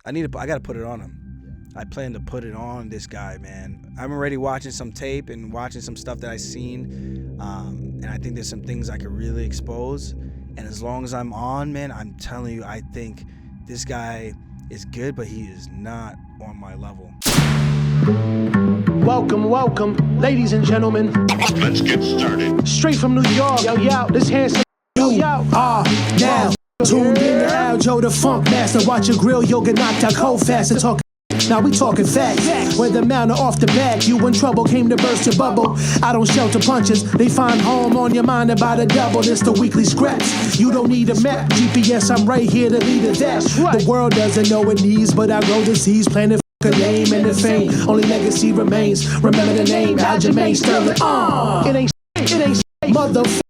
I got to put it on him. I plan to put it on this guy, man. I'm already watching some tape and watching some stuff that I've seen, and I think there's some things I could really expose. And as long as I'm on, man, I'm telling you, I think this guy is good, but he is not on my level. Welcome, ladies and gentlemen. Let's get started. Straight from New York, yo, this handsome yo. Now, tuned in to Aljo, the funk master. Watch your grill, you'll get knocked out cold fast and talk. Now we talking facts. Whether man or off the back, you in trouble, came to burst your bubble. I don't shelter punches, they find home on your mind about a double. This the weekly scraps. You don't need a map, GPS, I'm right here to lead a dash. The world doesn't know it needs, but I grow disease, planning a name and the fame. Only legacy remains. Remember the name, Aljamain Sterling. It ain't motherfucker.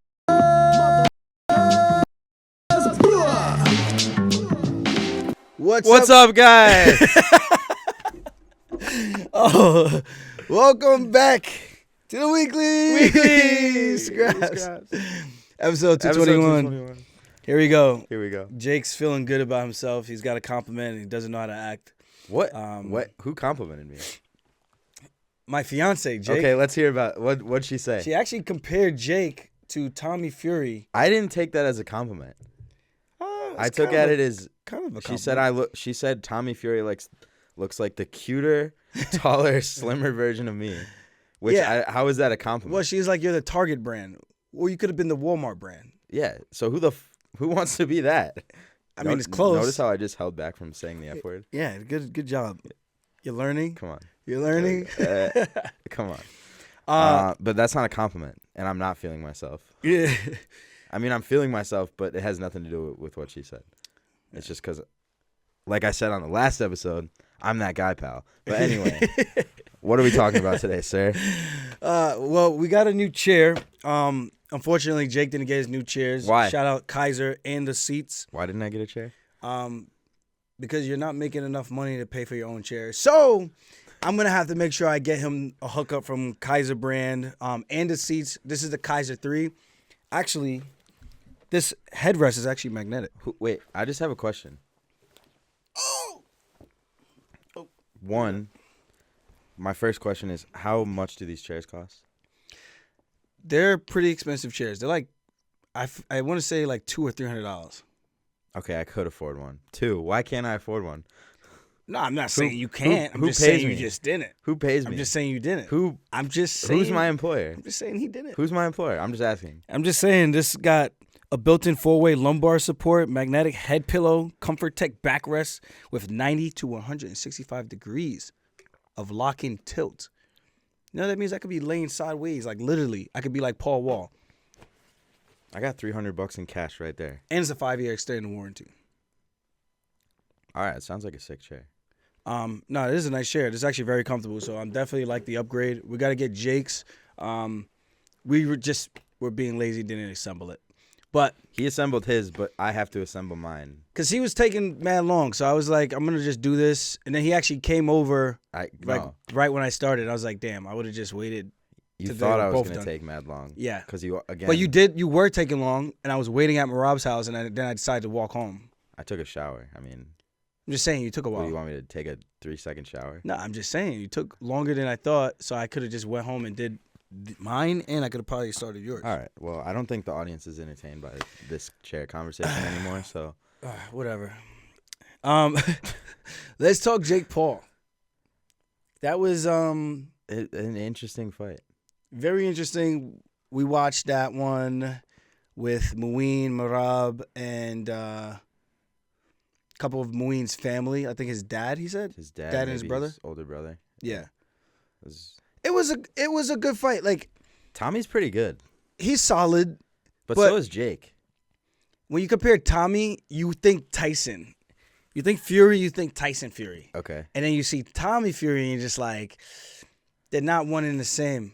What's up, guys? Oh, welcome back to the weekly Scraps. Episode 221. Here we go. Jake's feeling good about himself. He's got a compliment and he doesn't know how to act. What? Who complimented me? My fiance, Jake. Okay, let's hear about what'd she say? She actually compared Jake to Tommy Fury. I didn't take that as a compliment. I took it as kind of a compliment. She said She said Tommy Fury looks like the cuter, taller, slimmer version of me. Which how is that a compliment? Well, she's like, you're the Target brand. Well, you could have been the Walmart brand. Yeah. So who wants to be that? I mean, it's close. Notice how I just held back from saying the F word? Yeah, good job. You're learning? Come on. You're learning? Come on. But that's not a compliment, and I'm not feeling myself. Yeah. I mean, I'm feeling myself, but it has nothing to do with what she said. It's just because, like I said on the last episode, I'm that guy, pal. But anyway, what are we talking about today, sir? Well, we got a new chair. Unfortunately, Jake didn't get his new chairs. Why? Shout out Kaiser and the seats. Why didn't I get a chair? Because you're not making enough money to pay for your own chair. So I'm going to have to make sure I get him a hookup from Kaiser brand and the seats. This is the Kaiser 3. Actually, this headrest is actually magnetic. Wait, I just have a question. Oh! One, my first question is, how much do these chairs cost? They're pretty expensive chairs. They're like, I want to say like $200 or $300. Okay, I could afford one. 2, why can't I afford one? No, I'm not saying you can't. I'm just pays saying me? you just didn't. Who pays me? I'm just saying you didn't. I'm just saying. Who's my employer? I'm just saying he didn't. Who's my employer? I'm just asking. I'm just saying this got a built-in 4-way lumbar support, magnetic head pillow, Comfort Tech backrest with 90 to 165 degrees of lock-in tilt. You know, that means I could be laying sideways, like literally. I could be like Paul Wall. I got $300 in cash right there. And it's a 5-year extended warranty. All right, it sounds like a sick chair. No, it is a nice chair. It's actually very comfortable, so I'm definitely like the upgrade. We got to get Jake's. We were being lazy, didn't assemble it. But he assembled his, but I have to assemble mine. Because he was taking mad long, so I was like, I'm going to just do this. And then he actually came over right when I started. I was like, damn, I would have just waited. You thought I was going to take mad long. Yeah. Because again. But you were taking long, and I was waiting at Marab's house, and then I decided to walk home. I took a shower. I mean. I'm just saying you took a while. What, you want me to take a 3-second shower? No, I'm just saying you took longer than I thought, so I could have just went home and did mine, and I could have probably started yours. All right. Well, I don't think the audience is entertained by this chair conversation anymore, so. Whatever. Let's talk Jake Paul. That was an interesting fight. Very interesting. We watched that one with Muin, Marab, and couple of Muin's family. I think his dad, he said? His dad and his brother? His older brother. Yeah. It was a good fight. Like, Tommy's pretty good. He's solid. But so is Jake. When you compare Tommy, you think Tyson. You think Fury, you think Tyson Fury. Okay. And then you see Tommy Fury and you're just like, they're not one and the same.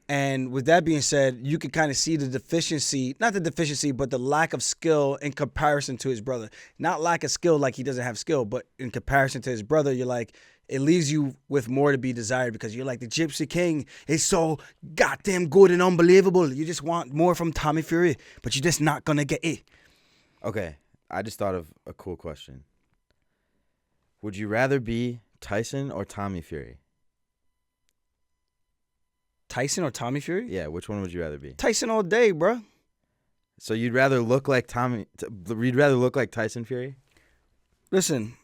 And with that being said, you could kind of see the deficiency, not the deficiency, but the lack of skill in comparison to his brother. Not lack of skill like he doesn't have skill, but in comparison to his brother, you're like, it leaves you with more to be desired because you're like, the Gypsy King is so goddamn good and unbelievable. You just want more from Tommy Fury, but you're just not going to get it. Okay. I just thought of a cool question. Would you rather be Tyson or Tommy Fury? Tyson or Tommy Fury? Yeah, which one would you rather be? Tyson all day, bro. So you'd rather look like you'd rather look like Tyson Fury? Listen,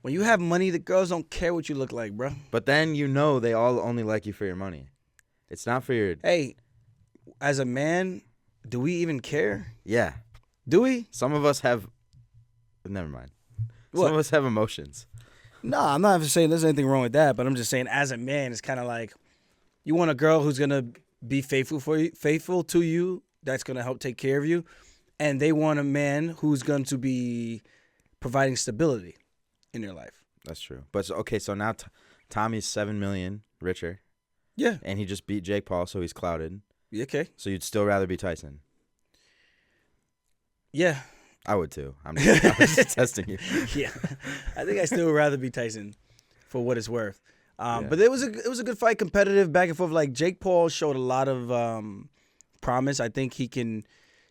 when you have money, the girls don't care what you look like, bro. But then they all only like you for your money. It's not for your... Hey, as a man, do we even care? Yeah. Do we? Some of us have... Never mind. What? Some of us have emotions. No, I'm not saying there's anything wrong with that, but I'm just saying as a man, it's kind of like you want a girl who's going to be faithful to you, that's going to help take care of you, and they want a man who's going to be providing stability in your life. That's true. But okay, so now Tommy's $7 million richer. Yeah. And he just beat Jake Paul, so he's clouded. Yeah, okay. So you'd still rather be Tyson? Yeah. I would too. I was just testing you. Yeah. I think I still would rather be Tyson for what it's worth. Yeah. But it was a good fight, competitive, back and forth. Like Jake Paul showed a lot of promise. I think he can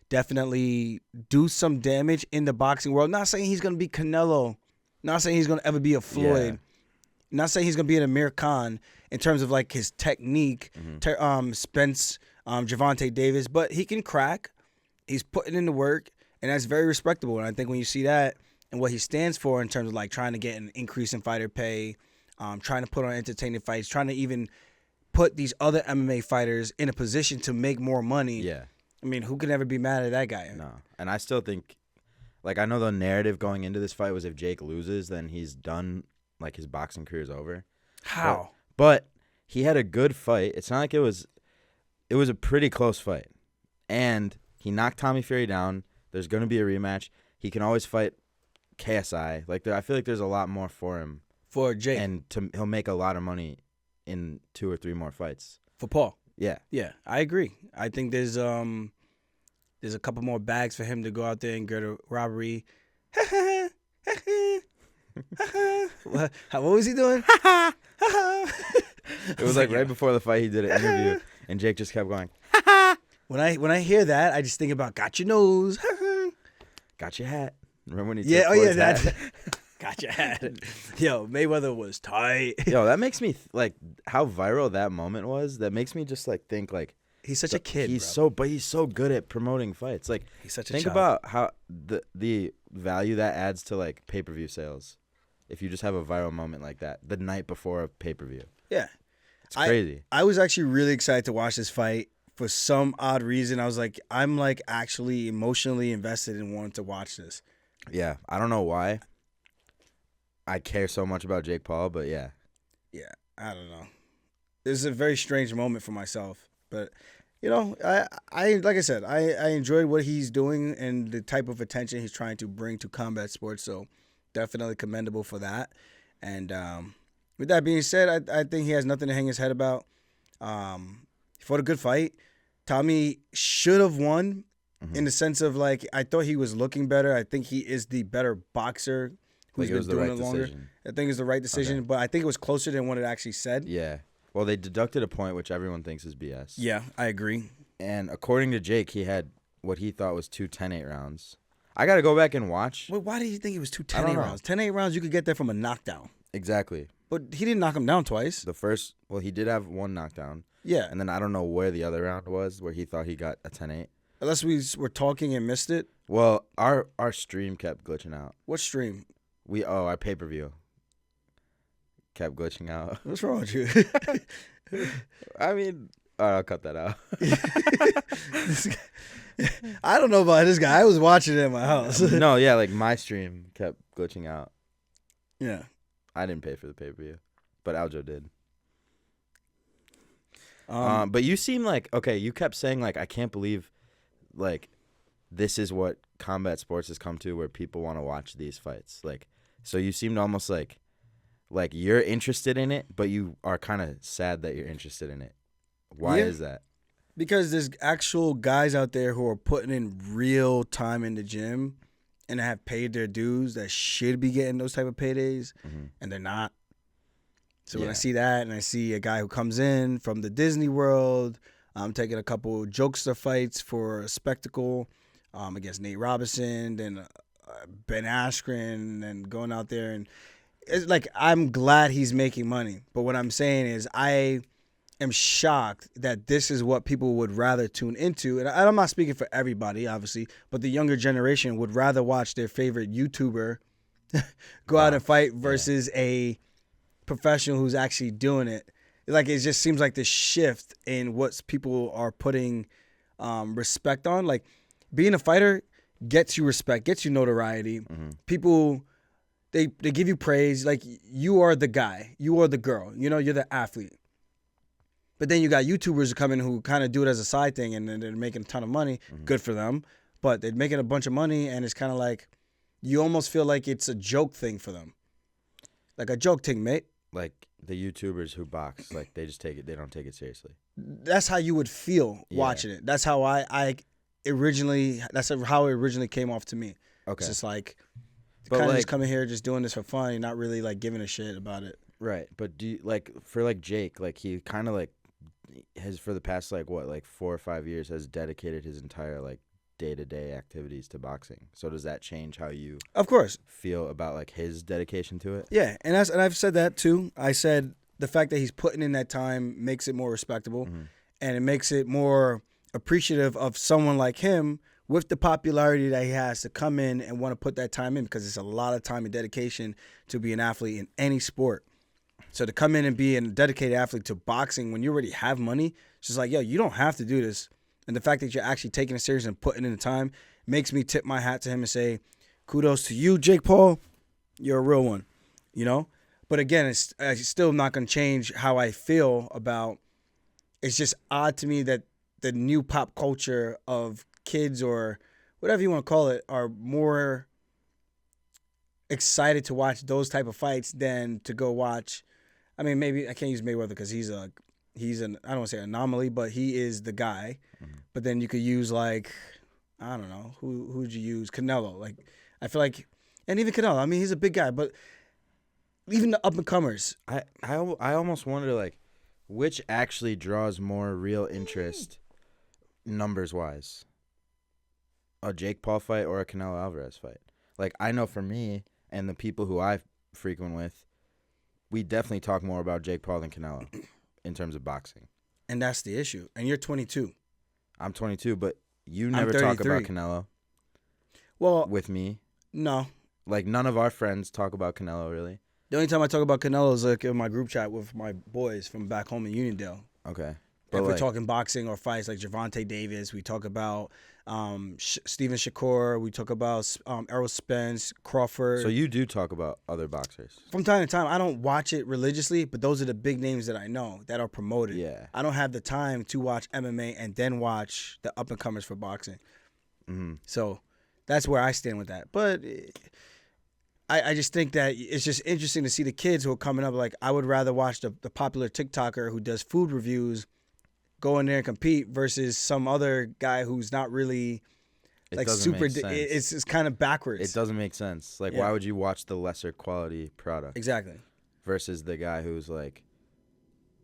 definitely do some damage in the boxing world. Not saying he's going to be Canelo. Not saying he's going to ever be a Floyd. Yeah. Not saying he's going to be an Amir Khan in terms of like his technique, Spence, Gervonta Davis. But he can crack. He's putting in the work, and that's very respectable. And I think when you see that and what he stands for in terms of like trying to get an increase in fighter pay, trying to put on entertaining fights, trying to even put these other MMA fighters in a position to make more money. Yeah. I mean, who can ever be mad at that guy? No. And I still think, like, I know the narrative going into this fight was if Jake loses, then he's done, like, his boxing career is over. How? But he had a good fight. It's not like it was a pretty close fight. And he knocked Tommy Fury down. There's going to be a rematch. He can always fight KSI. Like, I feel like there's a lot more for him. For Jake. And he'll make a lot of money in 2 or 3 more fights. For Paul. Yeah. Yeah, I agree. I think there's a couple more bags for him to go out there and get a robbery. What was he doing? It was like right before the fight he did an interview, and Jake just kept going, When I hear that, I just think about got your nose. got your hat. Remember when he Yeah, took oh yeah, Floyd's that hat? got your hat. Yo, Mayweather was tight. Yo, that makes me like how viral that moment was. That makes me just like think like He's such a kid, he's bro. he's so good at promoting fights. Like He's such a think child. about how the value that adds to like pay-per-view sales. If you just have a viral moment like that the night before a pay-per-view. Yeah. It's crazy. I was actually really excited to watch this fight. For some odd reason, I was like, I'm like actually emotionally invested in wanting to watch this. Yeah, I don't know why I care so much about Jake Paul, but yeah. Yeah, I don't know. This is a very strange moment for myself, but you know, I like I said, I enjoyed what he's doing and the type of attention he's trying to bring to combat sports. So definitely commendable for that. And with that being said, I think he has nothing to hang his head about. He fought a good fight. Tommy should have won in the sense of like I thought he was looking better. I think he is the better boxer who's been doing it longer. Decision. I think it's the right decision, but I think it was closer than what it actually said. Yeah. Well, they deducted a point, which everyone thinks is BS. Yeah, I agree. And according to Jake, he had what he thought was 2 10-8 rounds. I got to go back and watch. Well, why did you think it was 2 I don't 10-8 know. rounds? 10-8 rounds, you could get there from a knockdown. Exactly. But he didn't knock him down twice. He did have 1 knockdown. Yeah. And then I don't know where the other round was where he thought he got a 10-8. Unless we were talking and missed it. Well, our stream kept glitching out. What stream? Our pay-per-view kept glitching out. What's wrong with you? I mean, all right, I'll cut that out. I don't know about this guy. I was watching it at my house. No, yeah, like my stream kept glitching out. Yeah. I didn't pay for the pay-per-view, but Aljo did. Um, But you seem like, okay, you kept saying, like, I can't believe, like, this is what combat sports has come to where people want to watch these fights. Like, so you seemed almost like you're interested in it, but you are kind of sad that you're interested in it. Why Yeah. is that? Because there's actual guys out there who are putting in real time in the gym and have paid their dues that should be getting those type of paydays, and they're not. So when I Yeah. see that and I see a guy who comes in from the Disney World, taking a couple jokester fights for a spectacle against Nate Robinson, then Ben Askren, and going out there and it's like I'm glad he's making money, but what I'm saying is I am shocked that this is what people would rather tune into. And I'm not speaking for everybody, obviously, but the younger generation would rather watch their favorite YouTuber go out and fight versus a professional who's actually doing it. Like, it just seems like this shift in what people are putting respect on. Like, being a fighter gets you respect, gets you notoriety. People, they give you praise. Like, you are the guy. You are the girl. You know, you're the athlete. But then you got YouTubers who come in who kind of do it as a side thing, and then they're making a ton of money. Good for them. But they're making a bunch of money, and it's kind of like you almost feel like it's a joke thing for them. Like a joke thing, mate. Like the YouTubers who box, like they just take it, they don't take it seriously. That's how you would feel watching it. That's how I originally, that's how it originally came off to me. Okay. It's just like, kind of just coming here, just doing this for fun, and not really like giving a shit about it. Right. But do you, like, for like Jake, like he kind of like has for the past like 4 or 5 years has dedicated his entire like day-to-day activities to boxing. So does that change how you of course feel about like his dedication to it? Yeah, and I've said that too. I said the fact that he's putting in that time makes it more respectable, and it makes it more appreciative of someone like him with the popularity that he has to come in and want to put that time in, because it's a lot of time and dedication to be an athlete in any sport. So to come in and be a dedicated athlete to boxing when you already have money, it's just like, yo, you don't have to do this. And the fact that you're actually taking it serious and putting in the time makes me tip my hat to him and say, kudos to you, Jake Paul. You're a real one, you know? But again, it's still not going to change how I feel about, it's just odd to me that the new pop culture of kids, or whatever you want to call it, are more excited to watch those type of fights than to go watch. I mean, maybe I can't use Mayweather because he's an, I don't want to say anomaly, but he is the guy. But then you could use like, I don't know, who'd you use? Canelo. Like, I feel like, and even Canelo, I mean, he's a big guy, but even the up and comers. I almost wonder like which actually draws more real interest numbers wise. A Jake Paul fight or a Canelo Alvarez fight. Like, I know for me and the people who I frequent with, we definitely talk more about Jake Paul than Canelo in terms of boxing. And that's the issue. And you're 22. I'm 22, but you never talk about Canelo. Well, with me. No. Like, none of our friends talk about Canelo, really. The only time I talk about Canelo is like in my group chat with my boys from back home in Uniondale. Okay. But if we're talking boxing or fights like Gervonta Davis, we talk about Steven Shakur, we talk about Errol Spence, Crawford. So you do talk about other boxers? From time to time. I don't watch it religiously, but those are the big names that I know that are promoted. Yeah. I don't have the time to watch MMA and then watch the up-and-comers for boxing. So that's where I stand with that. But I just think that it's just interesting to see the kids who are coming up. Like, I would rather watch the popular TikToker who does food reviews go in there and compete versus some other guy who's not really like super. It's kind of backwards. It doesn't make sense. Like, why would you watch the lesser quality product? Exactly. Versus the guy who's like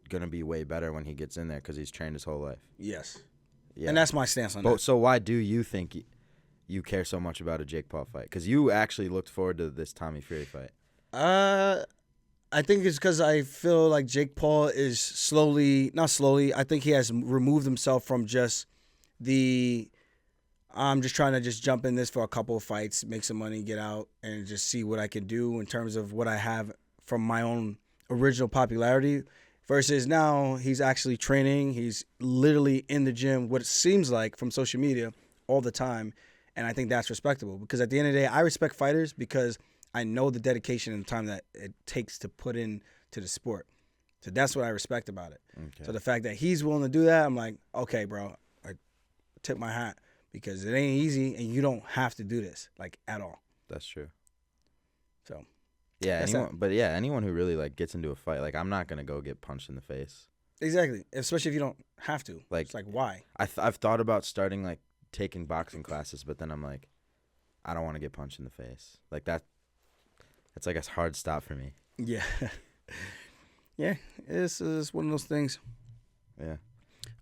gonna be way better when he gets in there because he's trained his whole life. Yes. Yeah. And that's my stance on that. So why do you think you care so much about a Jake Paul fight? Because you actually looked forward to this Tommy Fury fight. I think it's because I feel like Jake Paul is not slowly, I think he has removed himself from just I'm just trying to just jump in this for a couple of fights, make some money, get out, and just see what I can do in terms of what I have from my own original popularity, versus now he's actually training. He's literally in the gym, what it seems like from social media, all the time, and I think that's respectable, because at the end of the day, I respect fighters because I know the dedication and time that it takes to put in to the sport. So that's what I respect about it. Okay. So the fact that he's willing to do that, I'm like, okay, bro, I tip my hat, because it ain't easy and you don't have to do this, like, at all. That's true. So, yeah, anyone who really like gets into a fight, like, I'm not gonna go get punched in the face. Exactly, especially if you don't have to. Like, it's like, why? I've thought about starting like taking boxing classes, but then I'm like, I don't want to get punched in the face. Like that. It's like a hard stop for me. Yeah. Yeah, it's one of those things. Yeah.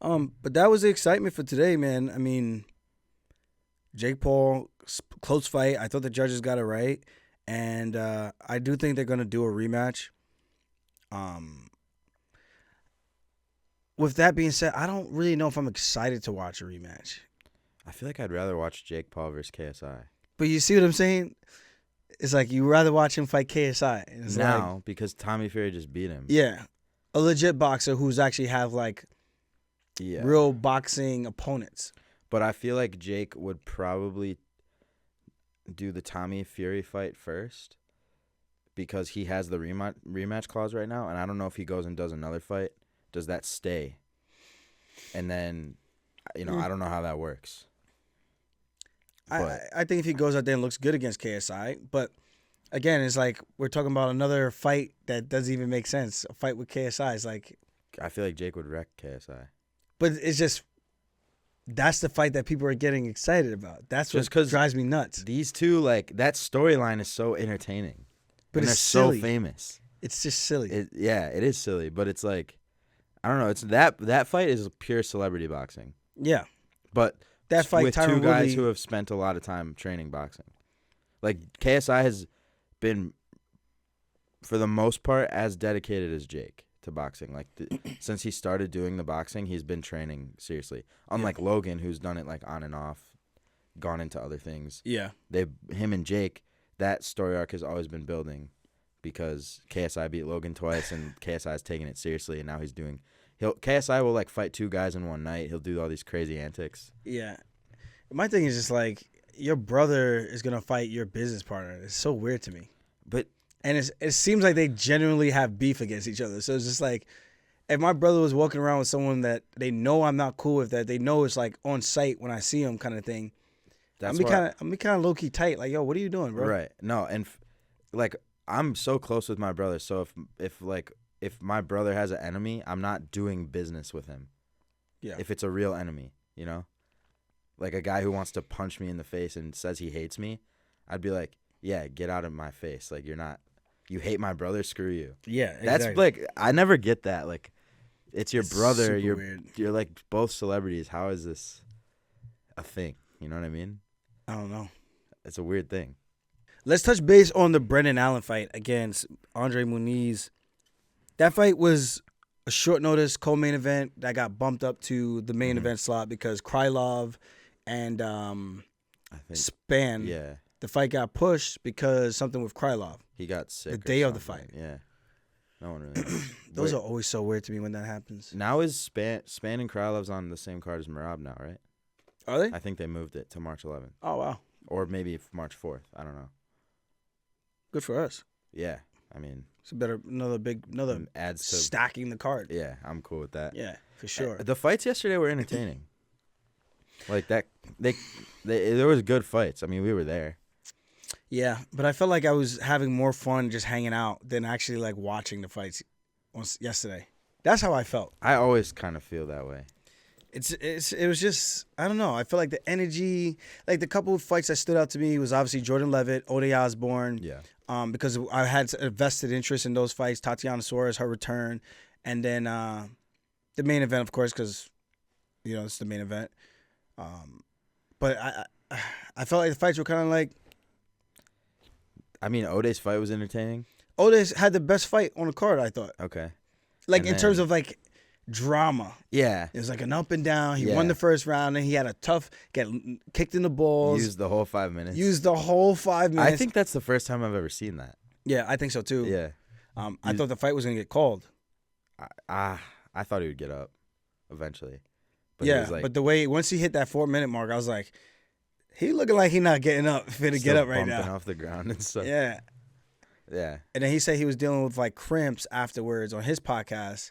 But that was the excitement for today, man. I mean, Jake Paul, close fight. I thought the judges got it right. And I do think they're going to do a rematch. With that being said, I don't really know if I'm excited to watch a rematch. I feel like I'd rather watch Jake Paul versus KSI. But you see what I'm saying? It's like you rather watch him fight KSI. And it's Now, like, because Tommy Fury just beat him. yeah, a legit boxer who's actually have like real boxing opponents. But I feel like Jake would probably do the Tommy Fury fight first because he has the rematch clause right now, and I don't know if he goes and does another fight. Does that stay? And then, I don't know how that works. I think if he goes out there and looks good against KSI, but again, it's like we're talking about another fight that doesn't even make sense. A fight with KSI is like, I feel like Jake would wreck KSI. but it's just that's the fight that people are getting excited about. That's Just what 'cause drives me nuts. These two, like, that storyline is so entertaining. But and it's they're silly. so famous. It's just silly. It is silly, but it's like, I don't know. It's that fight is pure celebrity boxing. Yeah, But that fight with Tyron two guys Woodley, who have spent a lot of time training boxing. Like, KSI has been, for the most part, as dedicated as Jake to boxing. Like, since he started doing the boxing, he's been training seriously. Unlike Logan, who's done it like on and off, gone into other things. Yeah, Him and Jake, that story arc has always been building because KSI beat Logan twice and KSI is taking it seriously, and now KSI will like fight two guys in one night. He'll do all these crazy antics. yeah. My thing is just like your brother is gonna fight your business partner. It's so weird to me. And it seems like they genuinely have beef against each other. So it's just like if my brother was walking around with someone that they know I'm not cool with, that they know it's like on sight when I see him kind of thing. I'm be kind of low key tight. Like, yo, what are you doing, bro? Right. No, and like I'm so close with my brother. So if my brother has an enemy, I'm not doing business with him. Yeah. If it's a real enemy, like a guy who wants to punch me in the face and says he hates me, I'd be like, yeah, get out of my face. Like, you hate my brother, screw you. Yeah, exactly. That's like, I never get that. Like, it's your brother. super weird. You're like both celebrities. How is this a thing? You know what I mean? I don't know. It's a weird thing. Let's touch base on the Brendan Allen fight against Andre Muniz. That fight was a short notice co-main event that got bumped up to the main event slot because Krylov and I think Span. Yeah. The fight got pushed because something with Krylov. He got sick. The or day of the something. fight. Yeah. No one really knows. Those are always so weird to me when that happens. Now is Span and Krylov's on the same card as Merab now, right? Are they? I think they moved it to March 11th. Oh, wow. Or maybe March 4th. I don't know. Good for us. Yeah. I mean, It's another adds to stacking the card. Yeah, I'm cool with that. Yeah, for sure. The fights yesterday were entertaining. Like that, there was good fights. I mean, we were there. Yeah, but I felt like I was having more fun just hanging out than actually like watching the fights yesterday. That's how I felt. I always kind of feel that way. It was just, I don't know. I feel like the energy, like the couple of fights that stood out to me was obviously Jordan Leavitt, Ode Osborne. Yeah. Because I had a vested interest in those fights. Tatiana Suarez, her return, and then the main event, of course, because it's the main event. But I felt like the fights were kind of like. I mean, Ode's fight was entertaining. Ode's had the best fight on the card, I thought. Okay. Like And in terms then- of like drama. Yeah. It was like an up and down. He Yeah. won the first round, and he had a tough get kicked in the balls. Used the whole 5 minutes. Used the whole 5 minutes. I think that's the first time I've ever seen that. Yeah, I think so too. Yeah. I thought the fight was gonna get called. I thought he would get up eventually. But he Yeah, was like, but the way once he hit that 4-minute mark, I was like, he looking like he not getting up fit to still get up right bumping now. off the ground and stuff. Yeah, Yeah. and then he said he was dealing with like cramps afterwards on his podcast,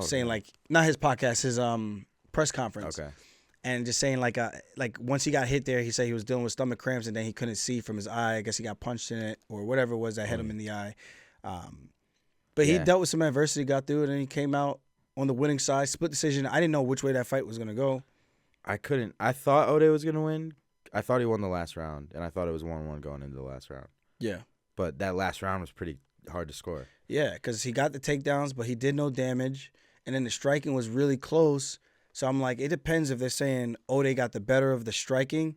saying yeah. like not his podcast, his press conference. Okay. And just saying like once he got hit there, he said he was dealing with stomach cramps and then he couldn't see from his eye. I guess he got punched in it or whatever it was that hit him in the eye. But he Yeah. dealt with some adversity, got through it, and he came out on the winning side. Split decision. I didn't know which way that fight was gonna go. I thought Ode was going to win. I thought he won the last round, and I thought it was 1-1 going into the last round. Yeah. But that last round was pretty hard to score. Yeah, because he got the takedowns, but he did no damage. And then the striking was really close. So I'm like, it depends if they're saying Ode got the better of the striking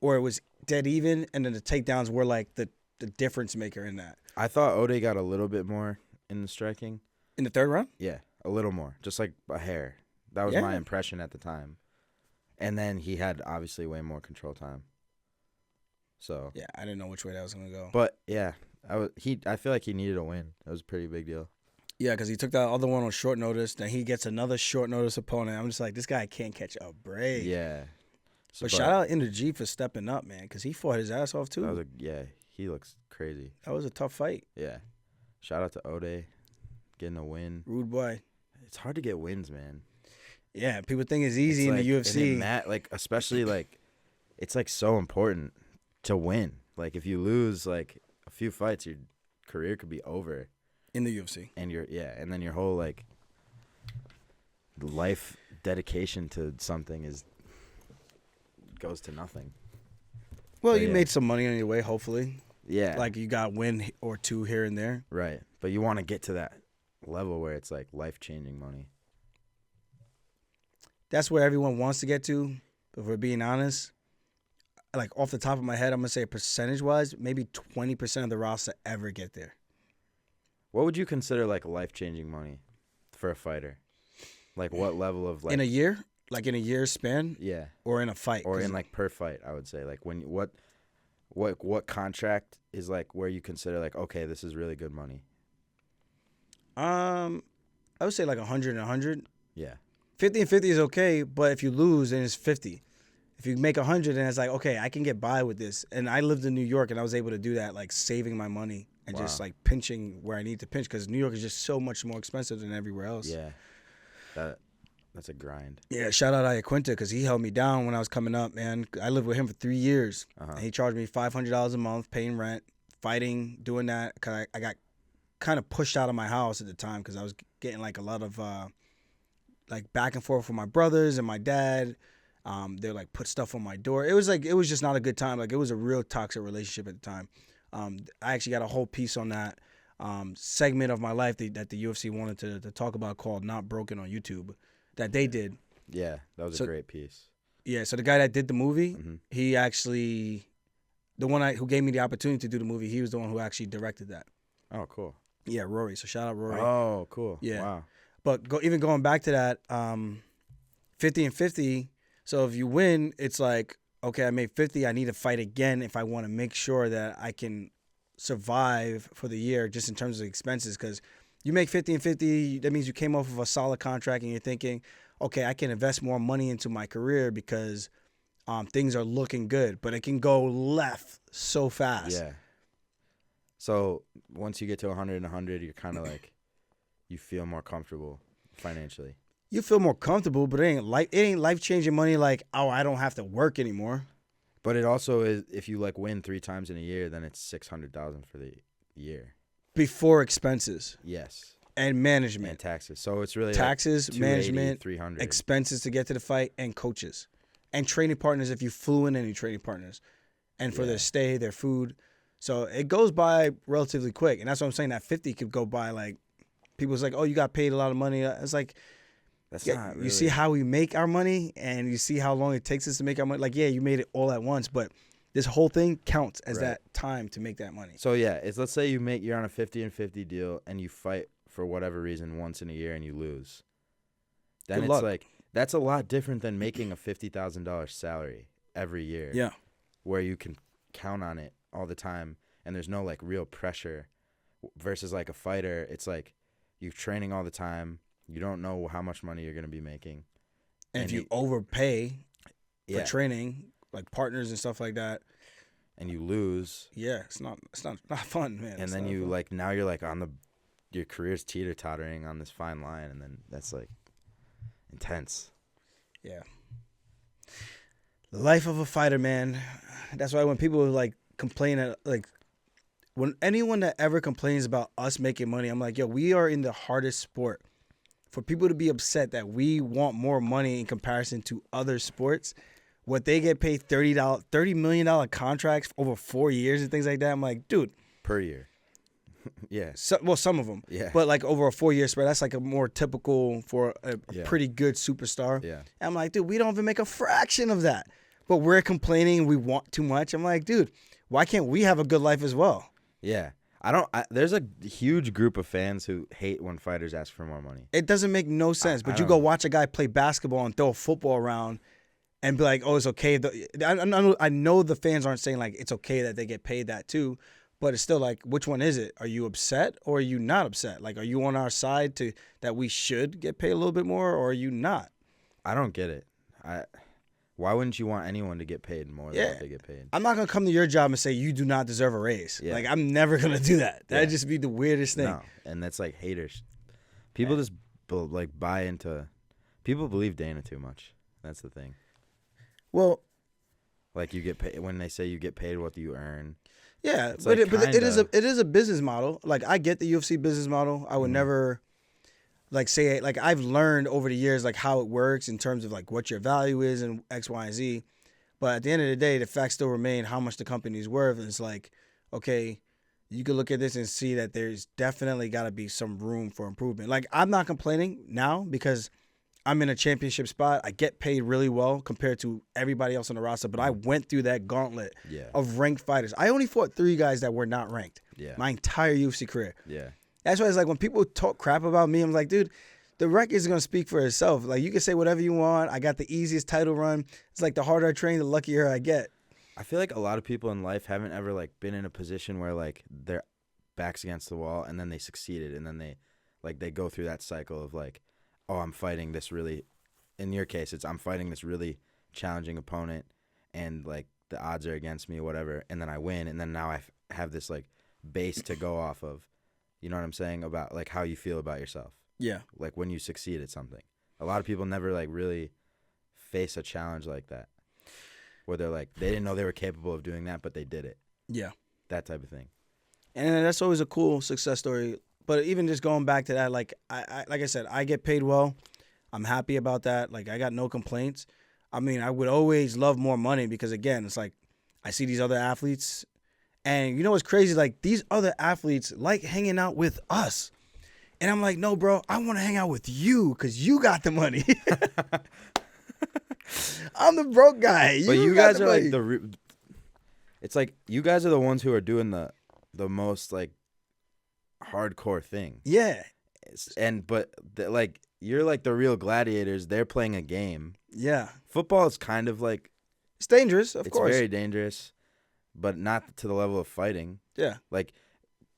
or it was dead even, and then the takedowns were like the the difference maker in that. I thought Ode got a little bit more in the striking. In the third round? Yeah, a little more, just like a hair. That was my impression at the time. And then he had obviously way more control time. So Yeah, I didn't know which way that was gonna go. but yeah, I feel like he needed a win. That was a pretty big deal. Yeah, because he took that other one on short notice. Then he gets another short notice opponent. I'm just like, this guy can't catch a break. Yeah. But shout out Energy for stepping up, man, because he fought his ass off too. He looks crazy. That was a tough fight. Yeah. Shout out to Ode getting a win. Rude boy. It's hard to get wins, man. Yeah, people think it's easy in the UFC. Especially like, it's like so important to win. Like if you lose like a few fights, your career could be over. In the UFC. And and then your whole like life dedication to something goes to nothing. Well, you made some money on your way, hopefully. Yeah. Like you got win or two here and there. Right. But you want to get to that level where it's like life-changing money. That's where everyone wants to get to. But if we're being honest, like off the top of my head, I'm going to say percentage-wise, maybe 20% of the roster ever get there. What would you consider like life-changing money for a fighter? Like what level of like... In a year? Like in a year span? Yeah. Or in a fight? Or in like per fight, I would say. Like when what contract is like where you consider like, okay, this is really good money? I would say like 100 and 100. Yeah. 50 and 50 is okay, but if you lose, then it's 50. If you make 100, then it's like, okay, I can get by with this. And I lived in New York, and I was able to do that, like saving my money and just like pinching where I need to pinch, because New York is just so much more expensive than everywhere else. Yeah. That's a grind. Yeah, shout out Iaquinta, because he held me down when I was coming up, man. I lived with him for 3 years. And he charged me $500 a month, paying rent, fighting, doing that. Because I got kind of pushed out of my house at the time because I was getting like a lot of like back and forth with my brothers and my dad. They're like put stuff on my door. It was just not a good time. Like it was a real toxic relationship at the time. I actually got a whole piece on that segment of my life that the UFC wanted to talk about called Not Broken on YouTube that they did. Yeah, that was a great piece. Yeah, so the guy that did the movie, he actually, the one who gave me the opportunity to do the movie, he was the one who actually directed that. Oh, cool. Yeah, Rory. So shout out Rory. Oh, cool. Yeah. Wow. But even going back to that, 50 and 50, so if you win, it's like, okay, I made 50, I need to fight again if I want to make sure that I can survive for the year just in terms of expenses, because you make 50 and 50, that means you came off of a solid contract and you're thinking, okay, I can invest more money into my career because things are looking good, but it can go left so fast. Yeah. So once you get to 100 and 100, you're kind of like, you feel more comfortable financially. You feel more comfortable, but it ain't life-changing money like, oh, I don't have to work anymore. But it also is, if you like win 3 times in a year, then it's $600,000 for the year. Before expenses. Yes. And management. And taxes. So it's really taxes, like management, 300. Expenses to get to the fight, and coaches. And training partners if you flew in any training partners. And for their stay, their food. So it goes by relatively quick. And that's what I'm saying, that 50 could go by like, people's like, oh, you got paid a lot of money. It's like, that's not really. You see how we make our money and you see how long it takes us to make our money. Like, yeah, you made it all at once, but this whole thing counts as that time to make that money. So yeah, let's say you're on a 50 and 50 deal and you fight for whatever reason once in a year and you lose. Then Good it's luck. like, that's a lot different than making a $50,000 salary every year. Yeah. Where you can count on it all the time and there's no like real pressure versus like a fighter. It's like you're training all the time. You don't know how much money you're going to be making. And if you overpay for training, like partners and stuff like that, and you lose, it's not fun, man. And then you like, now you're like your career's teeter-tottering on this fine line, and then that's like intense. Yeah. The life of a fighter, man. That's why when people like complain, like when anyone that ever complains about us making money, I'm like, yo, we are in the hardest sport. For people to be upset that we want more money in comparison to other sports, what they get paid $30 million contracts for over 4 years and things like that, I'm like, dude. Per year. Yeah. Well, some of them. Yeah. But like over a 4-year spread, that's like a more typical for a pretty good superstar. Yeah. And I'm like, dude, we don't even make a fraction of that. But we're complaining we want too much. I'm like, dude, why can't we have a good life as well? Yeah. There's a huge group of fans who hate when fighters ask for more money. It doesn't make no sense. But I you don't go know. watch a guy play basketball and throw a football around and be like, oh, it's okay. I know the fans aren't saying like it's okay that they get paid that too, but it's still like, which one is it? Are you upset or are you not upset? Like, are you on our side that we should get paid a little bit more, or are you not? I don't get it. Why wouldn't you want anyone to get paid more than what they get paid? I'm not gonna come to your job and say you do not deserve a raise. Yeah. Like, I'm never gonna do that. That'd just be the weirdest thing. No, and that's like haters. People just buy into. People believe Dana too much. That's the thing. Well, Like you get paid when they say you get paid what you earn. yeah, It's but, like it is a business model. Like, I get the UFC business model. I would never like say it. Like, I've learned over the years like how it works in terms of like what your value is and X, Y, and Z. But at the end of the day, the facts still remain how much the company's worth. And it's like, okay, you can look at this and see that there's definitely got to be some room for improvement. Like, I'm not complaining now because I'm in a championship spot. I get paid really well compared to everybody else on the roster, but I went through that gauntlet of ranked fighters. I only fought 3 guys that were not ranked my entire UFC career. Yeah. That's why it's like when people talk crap about me, I'm like, dude, the record is going to speak for itself. Like, you can say whatever you want. I got the easiest title run. It's like the harder I train, the luckier I get. I feel like a lot of people in life haven't ever like been in a position where like their back's against the wall and then they succeeded and then they go through that cycle of like, oh, I'm fighting this really, in your case, I'm fighting this really challenging opponent and like the odds are against me or whatever, and then I win, and then now I have this like base to go off of. You know what I'm saying about like how you feel about yourself. Yeah. Like when you succeed at something. A lot of people never like really face a challenge like that, where they're like they didn't know they were capable of doing that, but they did it. Yeah. That type of thing. And that's always a cool success story. But even just going back to that, like I said, I get paid well. I'm happy about that. Like, I got no complaints. I mean, I would always love more money because, again, it's like I see these other athletes. And you know what's crazy? Like, these other athletes like hanging out with us. And I'm like, no, bro, I want to hang out with you because you got the money. I'm the broke guy. But you guys are money. like it's like you guys are the ones who are doing the most like hardcore thing. Yeah. Like you're like the real gladiators. They're playing a game. Yeah. Football is kind of like it's dangerous, of course. It's very dangerous, but not to the level of fighting. Yeah. Like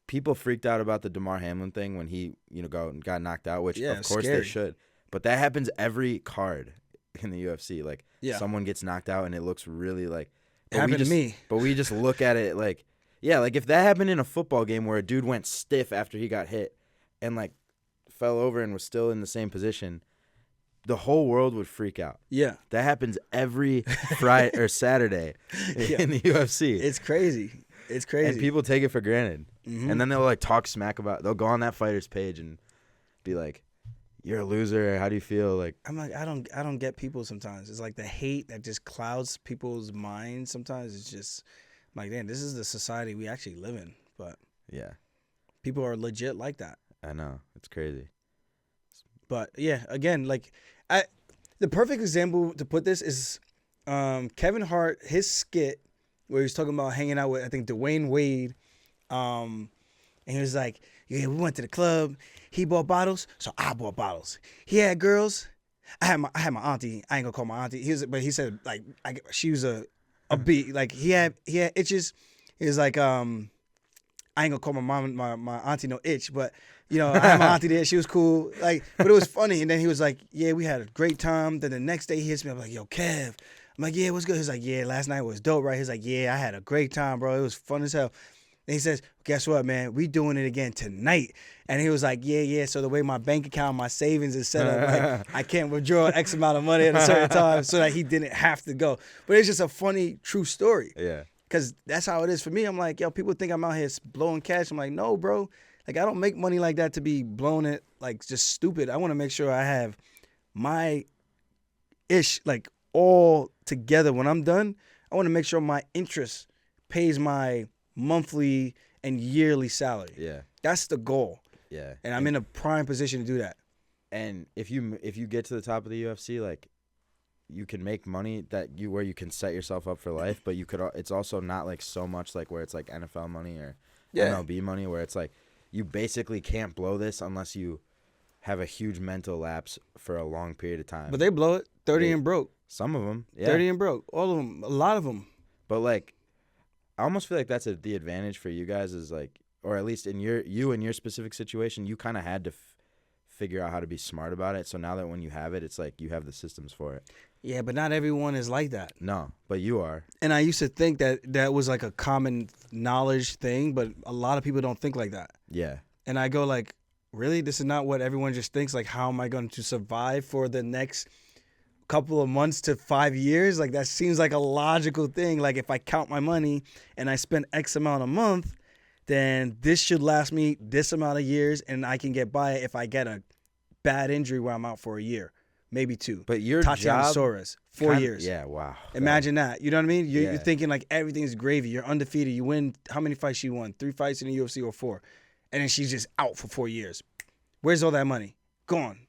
people freaked out about the Damar Hamlin thing when he, got knocked out, which of course scary. they should. But that happens every card in the UFC. Like someone gets knocked out and it looks really like it happened to me. But we just look at it like like if that happened in a football game where a dude went stiff after he got hit and like fell over and was still in the same position, the whole world would freak out. Yeah. That happens every Friday or Saturday in the UFC. It's crazy. It's crazy. And people take it for granted. Mm-hmm. And then they'll like talk smack they'll go on that fighter's page and be like, "You're a loser. How do you feel?" Like I'm like, I don't get people sometimes. It's like the hate that just clouds people's minds sometimes. It's just I'm like, damn, this is the society we actually live in. But yeah. People are legit like that. I know. It's crazy. But yeah, again, like the perfect example to put this is Kevin Hart, his skit where he was talking about hanging out with, I think, Dwayne Wade. And he was like, yeah, we went to the club. He bought bottles, so I bought bottles. He had girls. I had my auntie. I ain't gonna call my auntie. But he said like she was a B. Like he had itches. He was like I ain't gonna call my mom my auntie no itch, but I had my auntie there. She was cool. Like, but it was funny. And then he was like, yeah, we had a great time. Then the next day he hits me. I'm like, yo, Kev. I'm like, yeah, what's good? He's like, yeah, last night was dope, right? He's like, yeah, I had a great time, bro. It was fun as hell. And he says, guess what, man? We doing it again tonight. And he was like, yeah. So the way my bank account, my savings is set up, like I can't withdraw X amount of money at a certain time so that he didn't have to go. But it's just a funny, true story. Yeah. Because that's how it is for me. I'm like, yo, people think I'm out here blowing cash. I'm like, no, bro. Like, I don't make money like that to be blowing it, like, just stupid. I want to make sure I have my ish, like, all together when I'm done. I want to make sure my interest pays my monthly and yearly salary. Yeah. That's the goal. Yeah. And I'm in a prime position to do that. And if you get to the top of the UFC, like, you can make money where you can set yourself up for life, but it's also not like so much like where it's like NFL money or MLB money, where it's like you basically can't blow this unless you have a huge mental lapse for a long period of time. But they blow it 30 and broke. Some of them, yeah. 30 and broke. All of them. A lot of them. But like, I almost feel like that's the advantage for you guys is like, or at least in your specific situation, you kind of had to figure out how to be smart about it. So now that when you have it, it's like you have the systems for it. Yeah, but not everyone is like that. No, but you are. And I used to think that was like a common knowledge thing, but a lot of people don't think like that. Yeah. And I go like, really? This is not what everyone just thinks? Like, how am I going to survive for the next couple of months to 5 years? Like, that seems like a logical thing. Like, if I count my money and I spend X amount a month, then this should last me this amount of years, and I can get by if I get a bad injury where I'm out for a year, maybe 2. But your Tatiana job, Suarez, 4 years. Yeah, wow. Imagine that. You know what I mean? You're Yeah. thinking like everything's gravy. You're undefeated. You win. How many fights she won? 3 fights in the UFC or 4? And then she's just out for 4 years. Where's all that money? Gone.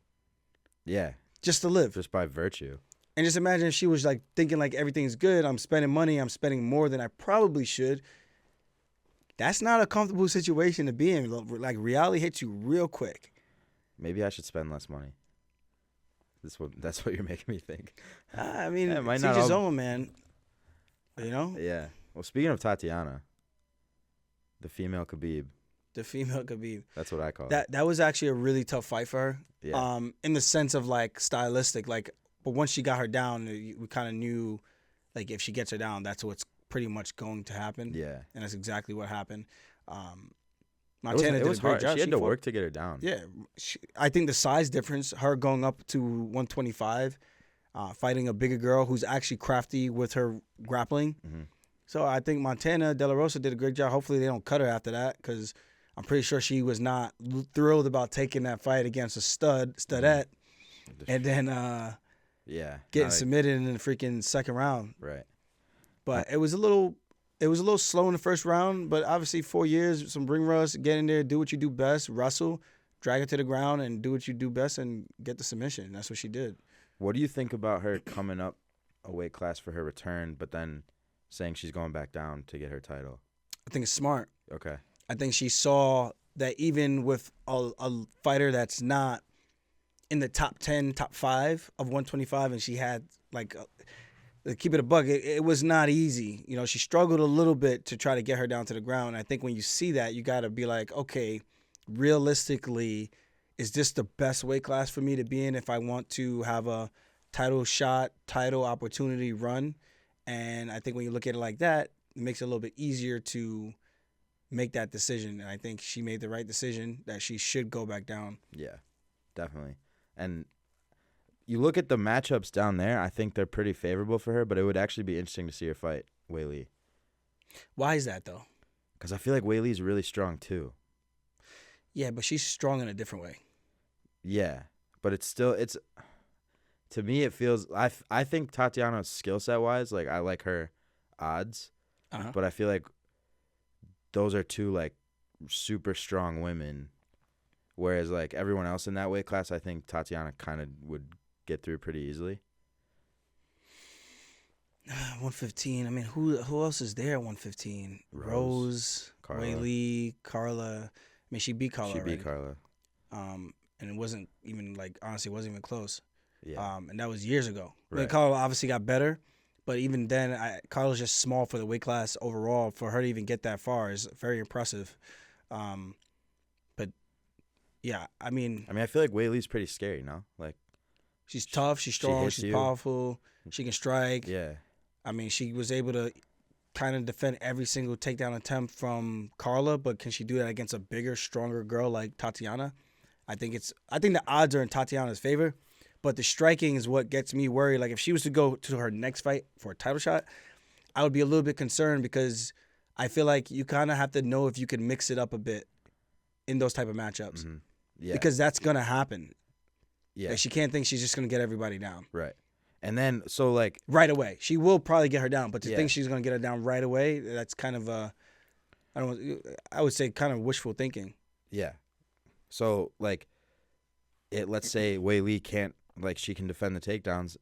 Yeah. Just to live. Just by virtue. And just imagine if she was like thinking like everything's good. I'm spending money. I'm spending more than I probably should. That's not a comfortable situation to be in. Like, reality hits you real quick. Maybe I should spend less money. That's what you're making me think. I mean, Yeah, it might it's not each his all- own, man. You know? Yeah. Well, speaking of Tatiana, the female Khabib, The female Khabib. that's what I call it. That was actually a really tough fight for her. Yeah. In the sense of like stylistic, like, but once she got her down, we kind of knew, like, if she gets her down, that's what's pretty much going to happen. Yeah. And that's exactly what happened. It Montana did was a great hard. job. She had to fought- work to get her down. Yeah, I think the size difference, her going up to 125, fighting a bigger girl who's actually crafty with her grappling. Mm-hmm. So I think Montana De La Rosa did a great job. Hopefully they don't cut her after that, because I'm pretty sure she was not thrilled about taking that fight against a studette, and then Yeah. getting submitted in the freaking second round. Right. But it was a little slow in the first round, but obviously 4 years, some ring rust, get in there, do what you do best, wrestle, drag it to the ground, and do what you do best and get the submission. That's what she did. What do you think about her coming up a weight class for her return, but then saying she's going back down to get her title? I think it's smart. Okay. I think she saw that even with a fighter that's not in the top 10, top 5 of 125, and she had, like, keep it a buck, it was not easy. You know, she struggled a little bit to try to get her down to the ground. And I think when you see that, you got to be like, okay, realistically, is this the best weight class for me to be in if I want to have a title shot, title opportunity run? And I think when you look at it like that, it makes it a little bit easier to make that decision. And I think she made the right decision that she should go back down. Yeah, definitely. And you look at the matchups down there, I think they're pretty favorable for her, but it would actually be interesting to see her fight Weili. Why is that, though? Because I feel like Weili's really strong, too. Yeah, but she's strong in a different way. Yeah, but it's to me, it feels, I think Tatiana's skill set wise, like, I like her odds, but I feel like those are two, like, super strong women, whereas, like, everyone else in that weight class, I think Tatiana kind of would get through pretty easily. 115. I mean, who else is there at 115? Rose, Carla. Weili, Carla. I mean, she beat Carla. She already. beat Carla. And it wasn't even, like, honestly, it wasn't even close. Yeah. And that was years ago. I mean, Right. Carla obviously got better, but even then, Carla's just small for the weight class overall. For her to even get that far is very impressive. But yeah, I mean, I feel like Weili's pretty scary, no? Like, she's tough, she's strong, hits she's you. powerful, she can strike. yeah. I mean, she was able to kind of defend every single takedown attempt from Carla, but can she do that against a bigger, stronger girl like Tatiana? I think the odds are in Tatiana's favor, but the striking is what gets me worried. Like, if she was to go to her next fight for a title shot, I would be a little bit concerned, because I feel like you kind of have to know if you can mix it up a bit in those type of matchups. Mm-hmm. Yeah. Because that's going to happen. Yeah. Like, she can't think she's just going to get everybody down. Right. And then, so, like, Right away. She will probably get her down, but to Yeah. think she's going to get her down right away, that's kind of I would say kind of wishful thinking. yeah. So, like, let's say Weili can't, like, she can defend the takedowns.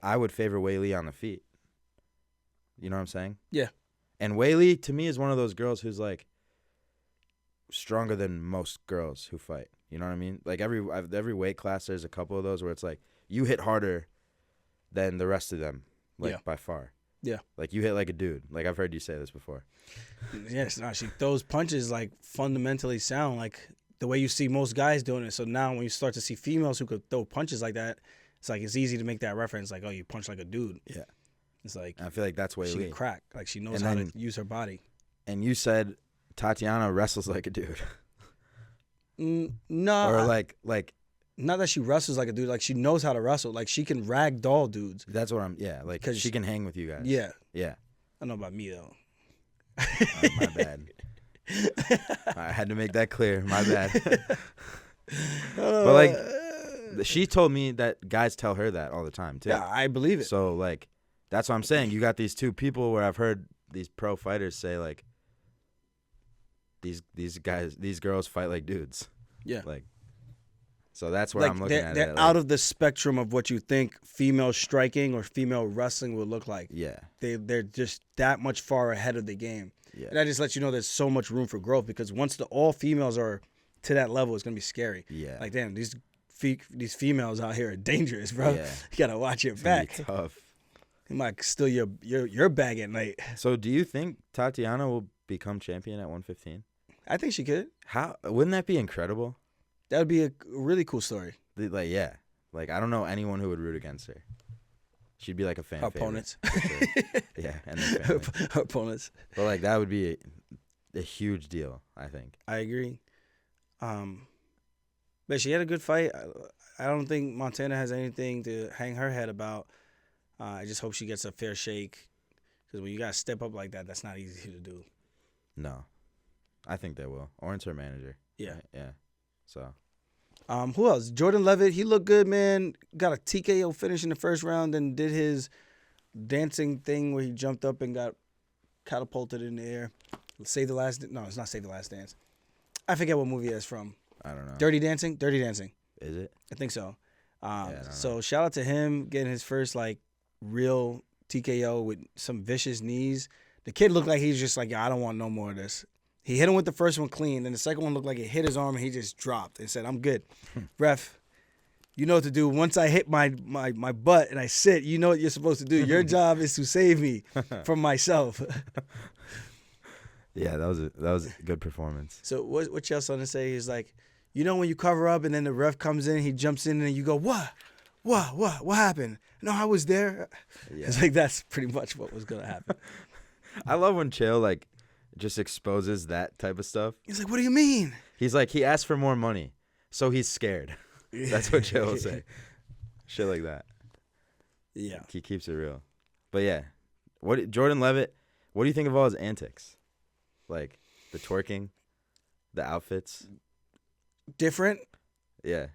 I would favor Weili on the feet. You know what I'm saying? Yeah. And Weili, to me, is one of those girls who's, like, stronger than most girls who fight. You know what I mean? Like every weight class, there's a couple of those where it's like you hit harder than the rest of them, like by far. Yeah. Like you hit like a dude. Like I've heard you say this before. Yes, no, she throws punches like fundamentally sound, like the way you see most guys doing it. So now when you start to see females who could throw punches like that, it's like it's easy to make that reference, like, oh, you punch like a dude. Yeah. It's like I feel like that's way she we can crack. Like she knows And how then- to use her body. And you said Tatiana wrestles like a dude. No, Or like not that she wrestles like a dude. Like she knows how to wrestle. Like she can ragdoll dudes. that's what I'm like 'Cause she can hang with you guys. Yeah. Yeah. I don't know about me though. My bad. I had to make that clear. My bad. But like she told me that guys tell her that all the time too. Yeah, I believe it. So like that's what I'm saying. You got these two people where I've heard these pro fighters say like these girls fight like dudes. Yeah. Like so that's where like I'm looking at it. they're Like, out of the spectrum of what you think female striking or female wrestling would look like. yeah. They're just that much far ahead of the game. Yeah. And that just lets you know there's so much room for growth, because once all females are to that level, it's gonna be scary. Yeah. Like damn, these females out here are dangerous, bro. Yeah. You gotta watch your It's gonna be back. tough. It might steal your bag at night. So do you think Tatiana will become champion at 115? I think she could. How wouldn't that be incredible? That would be a really cool story. Like yeah. Like I don't know anyone who would root against her. She'd be like a fan Her favorite, opponents. for sure. Yeah, and their family. Her opponents. But like that would be a huge deal, I think. I agree. But she had a good fight. I don't think Montana has anything to hang her head about. I just hope she gets a fair shake, because when you gotta step up like that, that's not easy to do. No. I think they will. Oren's her manager. Yeah. Right? Yeah. So Who else? Jordan Leavitt. He looked good, man. Got a TKO finish in the first round and did his dancing thing where he jumped up and got catapulted in the air. Save the Last. No, it's not Save the Last Dance. I forget what movie it's from. I don't know. Dirty Dancing. Dirty Dancing. Is it? I think so. I don't So shout out to him getting his first like real TKO with some vicious knees. The kid looked like he's just like, I don't want no more of this. He hit him with the first one clean. Then the second one looked like it hit his arm and he just dropped and said, I'm good. Ref, you know what to do. Once I hit my butt and I sit, you know what you're supposed to do. Your job is to save me from myself. Yeah, that was a good performance. So what Chael's son to say is like, you know when you cover up and then the ref comes in, he jumps in and you go, what happened? No, I was there. Yeah. It's like that's pretty much what was gonna happen. I love when Chael like just exposes that type of stuff. He's like, what do you mean? He's like, he asked for more money, so he's scared. That's what Chael will say. Shit like that. Yeah. He keeps it real. But yeah, Jordan Leavitt, what do you think of all his antics? Like the twerking, the outfits. Different, Yeah.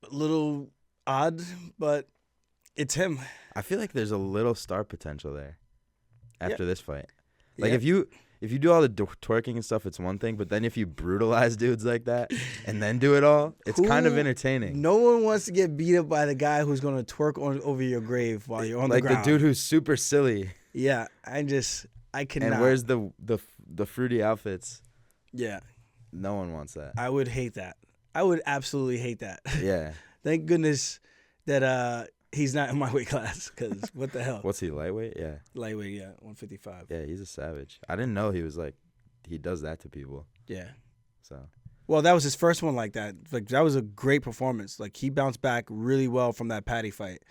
a little odd, but it's him. I feel like there's a little star potential there after this fight. Like Yeah. if you do all the twerking and stuff, it's one thing. But then if you brutalize dudes like that and then do it all, it's kind of Who- entertaining. No one wants to get beat up by the guy who's gonna twerk over your grave while you're on Like the the ground. dude who's super silly Yeah, I cannot. and wears the fruity outfits. Yeah, No one wants that. I would hate that. I would absolutely hate that. Yeah. Thank goodness that he's not in my weight class, because what the hell? What's he, lightweight? Yeah. Lightweight, yeah, 155. Yeah, he's a savage. I didn't know he was like, he does that to people. Yeah. So, Well, that was his first one like that. Like that was a great performance. Like he bounced back really well from that Patty fight.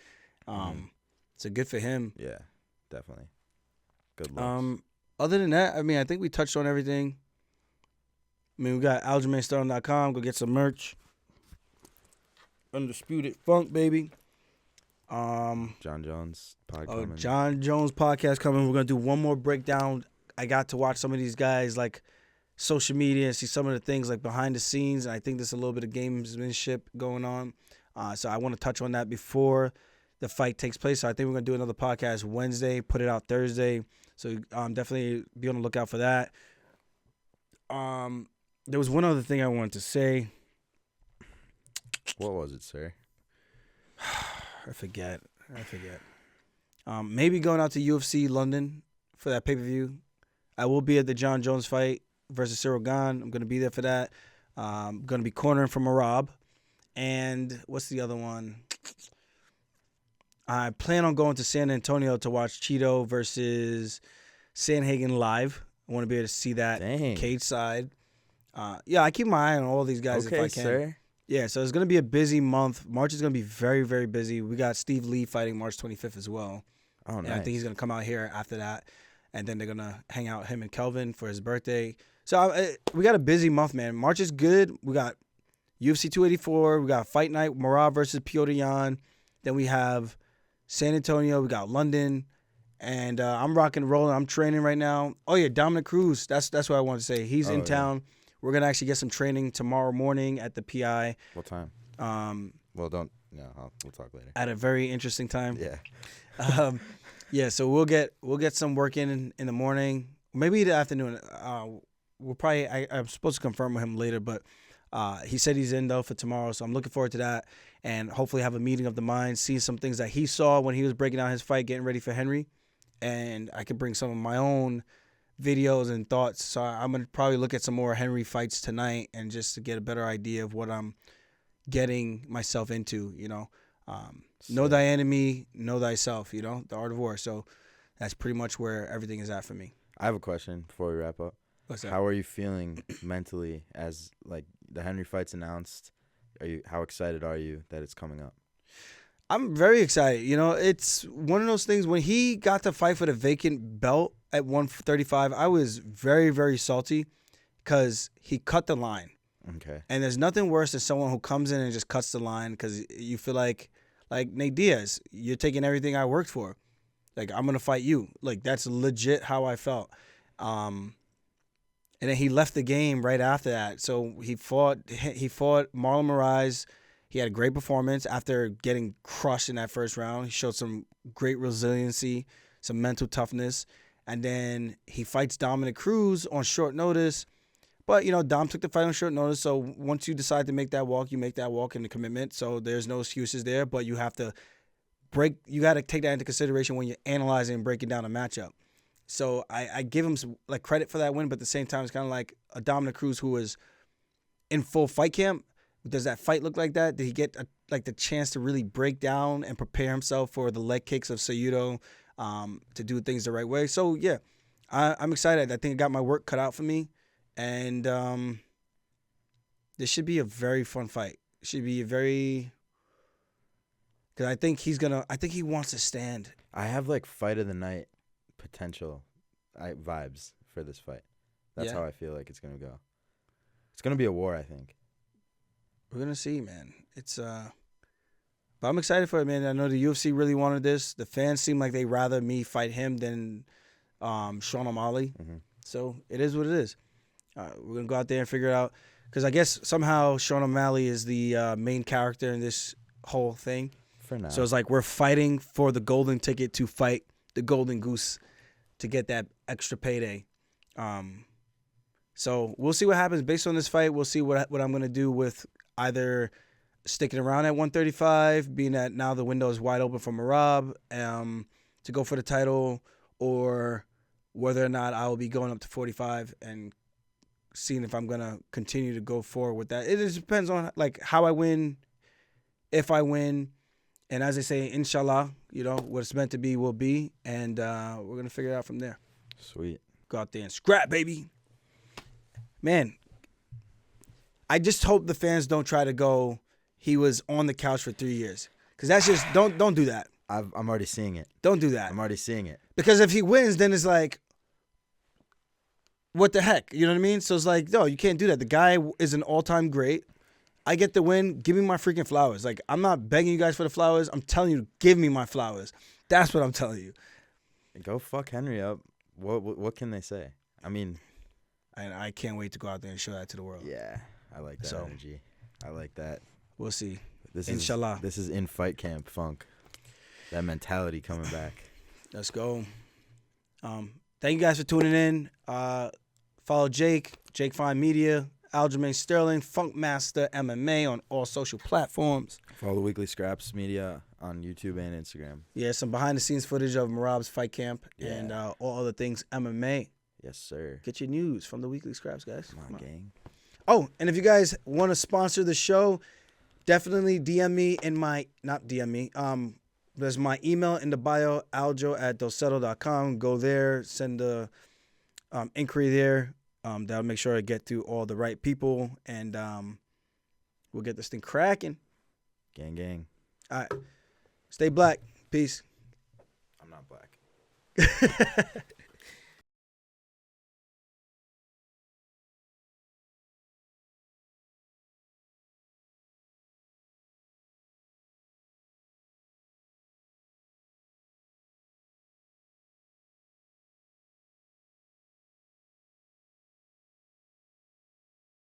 So good for him. yeah, definitely. Good luck. Other than that, I mean, I think we touched on everything. I mean, we got aljamainstardom.com. Go get some merch. Undisputed Funk, baby. John Jones podcast. John Jones podcast coming. We're gonna do one more breakdown. I got to watch some of these guys like social media and see some of the things like behind the scenes. And I think there's a little bit of gamesmanship going on. So I want to touch on that before the fight takes place. So I think we're gonna do another podcast Wednesday. Put it out Thursday. So definitely be on the lookout for that. There was one other thing I wanted to say. What was it, sir? I forget. Maybe going out to UFC London for that pay-per-view. I will be at the John Jones fight versus Cyril Gane. I'm going to be there for that. I'm going to be cornering for Merab. And what's the other one? I plan on going to San Antonio to watch Cheeto versus Sanhagen live. I want to be able to see that cage side. Yeah, I keep my eye on all these guys if I can. Sir. Yeah, so it's going to be a busy month. March is going to be very, very busy. We got Steve Lee fighting March 25th as well. Oh, nice. And I think he's going to come out here after that. And then they're going to hang out him and Kelvin for his birthday. So we got a busy month, man. March is good. We got UFC 284. We got Fight Night, Merab versus Piotr Jan. Then we have San Antonio. We got London. And I'm rocking and rolling. I'm training right now. Oh, yeah, Dominic Cruz. That's what I want to say. He's in town. We're going to actually get some training tomorrow morning at the PI. What time? We'll talk later. At a very interesting time. Yeah. Yeah, so we'll get some work in the morning. Maybe the afternoon. We'll probably I'm supposed to confirm with him later, but he said he's in though for tomorrow, so I'm looking forward to that and hopefully have a meeting of the minds, see some things that he saw when he was breaking down his fight, getting ready for Henry, and I could bring some of my own videos and thoughts. So I'm going to probably look at some more Henry fights tonight and just to get a better idea of what I'm getting myself into, you know. Know thy enemy, know thyself, you know, the art of war. So that's pretty much where everything is at for me. I have a question before we wrap up. What's that? How are you feeling mentally as like the Henry fight's announced? How excited are you that it's coming up? I'm very excited. You know, it's one of those things when he got to fight for the vacant belt at 135, I was very, very salty because he cut the line. Okay. And there's nothing worse than someone who comes in and just cuts the line because you feel like Nate Diaz, you're taking everything I worked for. Like, I'm going to fight you. Like, that's legit how I felt. And then he left the game right after that. So he fought Marlon Moraes. He had a great performance after getting crushed in that first round. He showed some great resiliency, some mental toughness. And then he fights Dominic Cruz on short notice. But, you know, Dom took the fight on short notice. So once you decide to make that walk, you make that walk in the commitment. So there's no excuses there. But you have to you got to take that into consideration when you're analyzing and breaking down a matchup. So I give him some credit for that win. But at the same time, it's kind of like a Dominic Cruz who was in full fight camp. Does that fight look like that? Did he get the chance to really break down and prepare himself for the leg kicks of Cejudo to do things the right way? So, yeah, I'm excited. I think I got my work cut out for me. And this should be a very fun fight. It should be a very – because I think he wants to stand. I have, fight of the night potential vibes for this fight. That's how I feel like it's going to go. It's going to be a war, I think. We're going to see, man. But I'm excited for it, man. I know the UFC really wanted this. The fans seem like they'd rather me fight him than Sean O'Malley. Mm-hmm. So it is what it is. We're going to go out there and figure it out. Because I guess somehow Sean O'Malley is the main character in this whole thing. For now. So it's like we're fighting for the golden ticket to fight the golden goose to get that extra payday. So we'll see what happens. Based on this fight, we'll see what I'm going to do with either sticking around at 135, being that now the window is wide open for Merab to go for the title, or whether or not I will be going up to 45 and seeing if I'm going to continue to go forward with that. It just depends on how I win, if I win. And as they say, inshallah, you know, what it's meant to be will be. And we're going to figure it out from there. Sweet. Go out there and scrap, baby. Man, I just hope the fans don't try to go, he was on the couch for 3 years. Because that's just, don't do that. I'm already seeing it. Don't do that. I'm already seeing it. Because if he wins, then it's like, what the heck? You know what I mean? So it's like, no, you can't do that. The guy is an all-time great. I get the win. Give me my freaking flowers. Like, I'm not begging you guys for the flowers. I'm telling you, give me my flowers. That's what I'm telling you. Go fuck Henry up. What can they say? I mean, and I can't wait to go out there and show that to the world. Yeah, I like that energy. I like that. We'll see. Inshallah. This is in fight camp funk. That mentality coming back. Let's go. Thank you guys for tuning in. Follow Jake Fine Media, Aljamain Sterling, Funkmaster MMA on all social platforms. Follow Weekly Scraps Media on YouTube and Instagram. Yeah, some behind-the-scenes footage of Merab's fight camp and all other things MMA. Yes, sir. Get your news from the Weekly Scraps, guys. Come on, gang. Oh, and if you guys want to sponsor the show, definitely DM me in my, not DM me, there's my email in the bio, aljo@dosetto.com. Go there, send the inquiry there. That'll make sure I get to all the right people, and we'll get this thing cracking. Gang, gang. All right. Stay black. Peace. I'm not black.